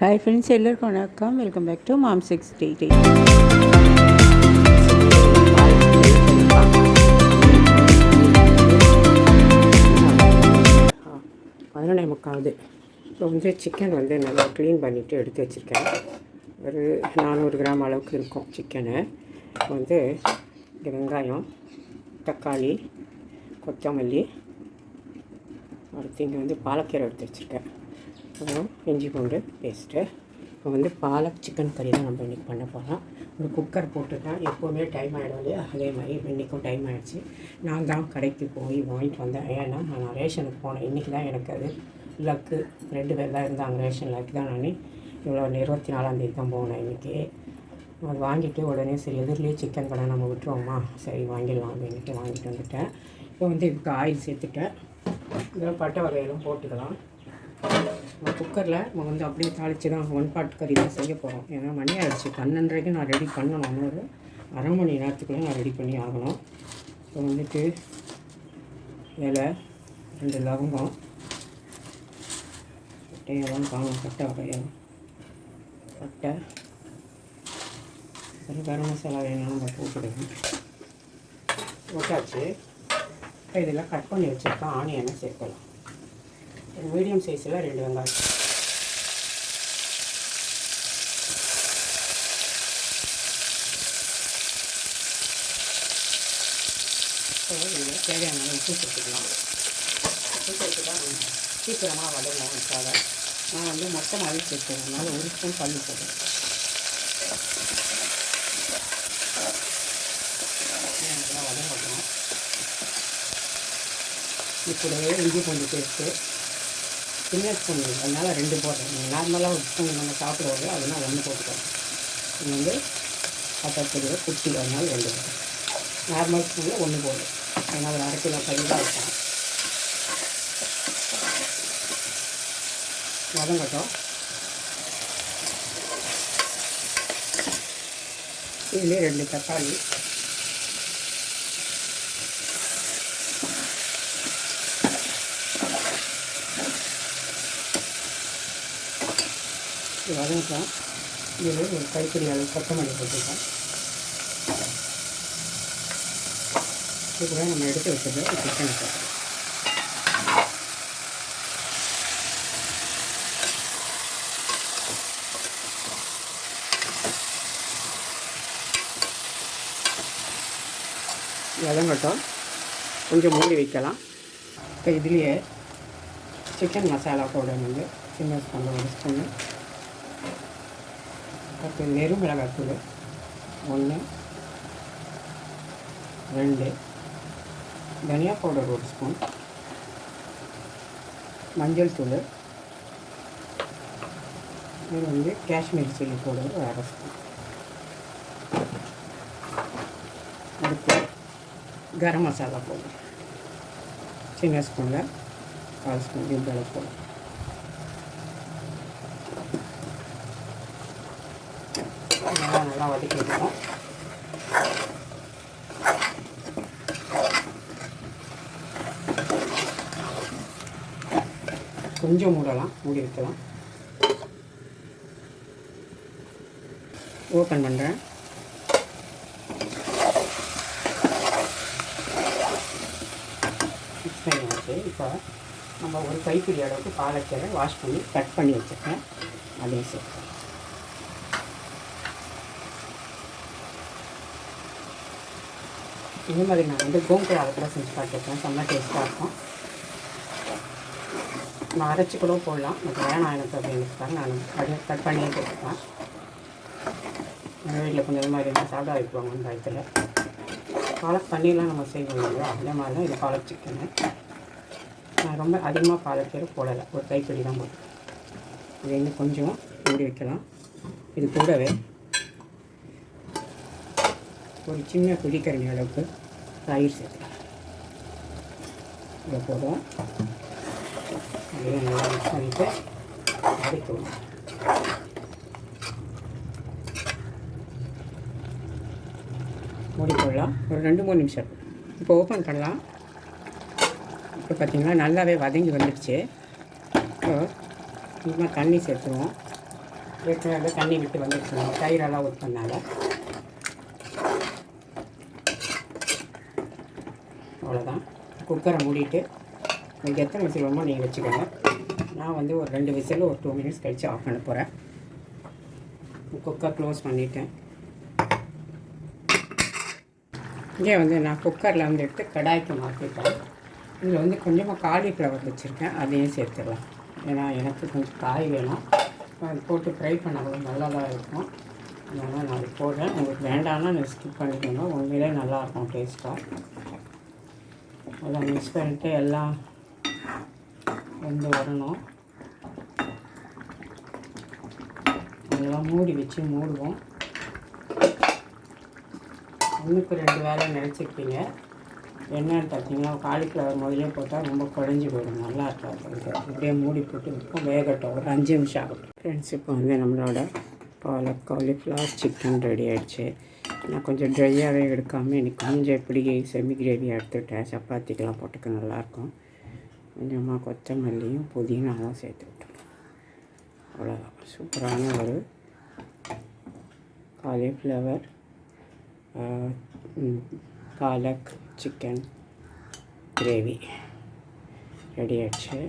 Hi friends, ಎಲ್ಲರಿಗೂ ವಣಕ್ಕಂ. Welcome back to mom 6 11:45. இப்போ சிக்கன் நல்லா க்ளீன் பண்ணிவிட்டு எடுத்து வச்சுருக்கேன். ஒரு 400 கிராம் அளவுக்கு இருக்கும் சிக்கனு. இப்போ இங்கே வெங்காயம், தக்காளி, கொத்தமல்லி, அடுத்து இங்கே பாலக்கீரை எடுத்து வச்சுருக்கேன். அப்புறம் இஞ்சி பூண்டு பேஸ்ட்டு. இப்போ பாலக் சிக்கன் கறி தான் நம்ம இன்றைக்கி பண்ண போகிறோம். ஒரு குக்கர் போட்டுட்டா எப்போவுமே டைம் ஆகிடும் இல்லையா, அதே மாதிரி இன்றைக்கும் டைம் ஆகிடுச்சு. நான் தான் கடைக்கு போய் வாங்கிட்டு வந்தேன். ஏன்னா நான் ரேஷனுக்கு போனேன். இன்றைக்கி தான் எனக்கு அது லக்கு. 2 பேர் தான் இருந்தாங்க ரேஷன். லக்கு தான் நான் இவ்வளோ 24ஆம் தான் போனேன் இன்றைக்கி. அது வாங்கிட்டு உடனே சரி எதிரிலேயே சிக்கன் கடை நம்ம விட்டுருவோமா, சரி வாங்கிடலாம் அப்படின்ட்டு வாங்கிட்டு வந்துட்டேன். இப்போ இதுக்கு ஆயில் சேர்த்துட்டேன். இதெல்லாம் பட்டை வகையெல்லாம் போட்டுக்கலாம். குக்கரில் நம்ம அப்படியே தாளித்து தான் 1 பாட் கறி தான் செய்ய போகிறோம். ஏன்னா மணி ஆகிடுச்சு 12:30க்கு நான் ரெடி பண்ணணும். ஒரு அரை மணி நேரத்துக்குள்ளே நான் ரெடி பண்ணி ஆகணும். இப்போ இலை, 2 லவங்கம், பட்டையெல்லாம் காணும், பட்டை வகையம், பட்டை, சரி கரம் மசாலா வேணும் நம்ம போட்டுடுவோம். போட்டாச்சு. இப்போ இதெல்லாம் கட் பண்ணி வச்சுருக்கோம். ஆனியனை சேர்க்கலாம். மீடியம் சைஸில் 2 வெங்காயம். இதில் தேவையான உப்பு சேர்த்துக்கலாம். உப்பு சேர்த்துட்டா சீக்கிரமாக வதங்கும். அதுக்காக நான் மொத்தமாகவே சேர்த்துறதுனால 1 ஸ்பூன் கல் போடுறேன். இதெல்லாம் வதங்கணும். இப்படியே இஞ்சி பூண்டு பேஸ்ட்டு சின்ன ஸ்பூன், அதனால் 2 போடுறேன். நார்மலாக ஒரு ஸ்பூன் நம்ம சாப்பிடுவோம், அதனால் 1 போட்டுக்கிறோம். இது பத்தக்கூடிய குட்டி, அதனால் 2 போடுறேன். நார்மல் ஸ்பூனில் 1 போடுறேன். ஏன்னா ஒரு அரை கிலோ கறி தான் இருக்கும். வதங்கட்டும். இதுலேயே 2 தக்காளி, வதங்கிட்டோம். இதில் ஒரு கைப்பிடி அளவு கொத்தமல்லி போட்டுருக்கோம். இது கூட நம்ம எடுத்து வச்சது சிக்கன் சார். வதங்கட்டும். கொஞ்சம் மூடி வைக்கலாம். இப்போ இதுலேயே சிக்கன் மசாலா பவுடர் சின்ன ஸ்பூனில் 1 ஸ்பூனு, அடுத்து மிளகாத்தூள் 1, 2, தனியா பவுடர் 1 ஸ்பூன், மஞ்சள் தூள், இது காஷ்மீர் சில்லி பவுடர் 1/2 ஸ்பூன், அடுத்து கரம் மசாலா பவுடர் சின்ன ஸ்பூனில் 1/4 ஸ்பூன் இந்த அளவு போடும். நல்லா வதக்கிடுவோம். கொஞ்சம் மூடி வைக்கலாம். ஓப்பன் பண்ணுறேன். மிக்ஸ் பண்ணி வச்சு இப்போ நம்ம ஒரு கைப்பிடி அளவுக்கு பாலக்கீரை வாஷ் பண்ணி கட் பண்ணி வச்சுருக்கேன். அதையும் சேர்த்து இந்த மாதிரி நான் கோங்குழாவை கூட செஞ்சு பார்த்துருக்கேன். செம்ம டேஸ்ட்டாக இருக்கும். நான் அரைச்சி கூட போடலாம். எனக்கு வேணாம் எனக்கு அப்படின்னுக்காக நான் அப்படியே கட் பண்ணியே போட்டுருக்கேன். எங்கள் வீட்டில் கொஞ்சம் இது மாதிரி இருந்தால் சாப்பிட வைக்குவாங்க இந்த இடத்துல. பாலக் பன்னீர்லாம் நம்ம செய்வோம் இல்லையா, அதே மாதிரி தான் இது பாலக் சிக்கனு. நான் ரொம்ப அதிகமாக பாலக்கீரை போடலை, ஒரு கைப்பிடி தான் போட்டேன். இது கொஞ்சம் மூடி வைக்கலாம். இது கூடவே ஒரு சின்ன புளிக்கரணி அளவுக்கு தயிர் சேர்த்துக்கலாம். இதை போதும். அதையும் நல்லா மிக்ஸ் பண்ணிவிட்டு வதக்கிடுவோம். மூடி போடலாம். ஒரு 2-3 நிமிஷம். இப்போ ஓப்பன் பண்ணலாம். இப்போ பார்த்திங்கன்னா நல்லாவே வதங்கி வந்துடுச்சு. இப்போ கொஞ்சமாக தண்ணி சேர்த்துருவோம். ஏற்கனவே தண்ணி விட்டு வந்துடுச்சு, நம்ம தயிரெல்லாம் ஊற்றினால. அவ்வளோதான். குக்கரை மூடிட்டு உங்களுக்கு எத்தனை விசில் வேணுமோ நீங்கள் வச்சுக்கோங்க. நான் வந்து ஒரு 2 விசில் ஒரு 2 மினிட்ஸ் கழித்து ஆஃப் பண்ண போகிறேன். குக்கர் க்ளோஸ் பண்ணிவிட்டேன். இங்கே வந்து நான் குக்கரில் வந்து எடுத்து கடாய்க்கு மாற்றிட்டேன். இதில் வந்து கொஞ்சமாக காலிஃப்ளவர் வச்சுருக்கேன், அதையும் சேர்த்துடலாம். ஏன்னா எனக்கு கொஞ்சம் காய் வேணும், அது போட்டு ஃப்ரை பண்ணாலும் நல்லா தான் இருக்கும். அதனால் நான் அது போடுறேன். உங்களுக்கு வேண்டாம்னா நான் ஸ்கிப் பண்ணிக்கோங்க, உண்மையிலே நல்லாயிருக்கும் டேஸ்ட்டாக. அதெல்லாம் மிக்ஸ் பண்ணிவிட்டு எல்லாம் வந்து வரணும். அதெல்லாம் மூடி வச்சு மூடுவோம். 1க்கு 2 வேலை நினச்சிருப்பீங்க. என்னன்னு பார்த்தீங்கன்னா, காலிஃப்ளவர் முதலே போட்டால் ரொம்ப குழஞ்சி போயிடும், நல்லா இருக்காது. அப்படியே மூடி போட்டு வைப்போம், வேகட்டும். ஒரு 5 நிமிஷம் ஆகட்டும். ஃப்ரெண்ட்ஸ், இப்போ வந்து நம்மளோட பாலக் காலிஃப்ளவர் சிக்கன் ரெடி ஆகிடுச்சு. நான் கொஞ்சம் ட்ரையாகவே எடுக்காமல் இன்றைக்கி கொஞ்சம் இப்படி செமி கிரேவியாக எடுத்துக்கிட்டேன். சப்பாத்திக்கெலாம் போட்டுக்க நல்லாயிருக்கும். கொஞ்சமாக கொத்தமல்லியும் புதினாவும் சேர்த்து விட்டுருவோம். அவ்வளோதான். சூப்பரான ஒரு cauliflower palak chicken gravy ready ஆகிடுச்சு.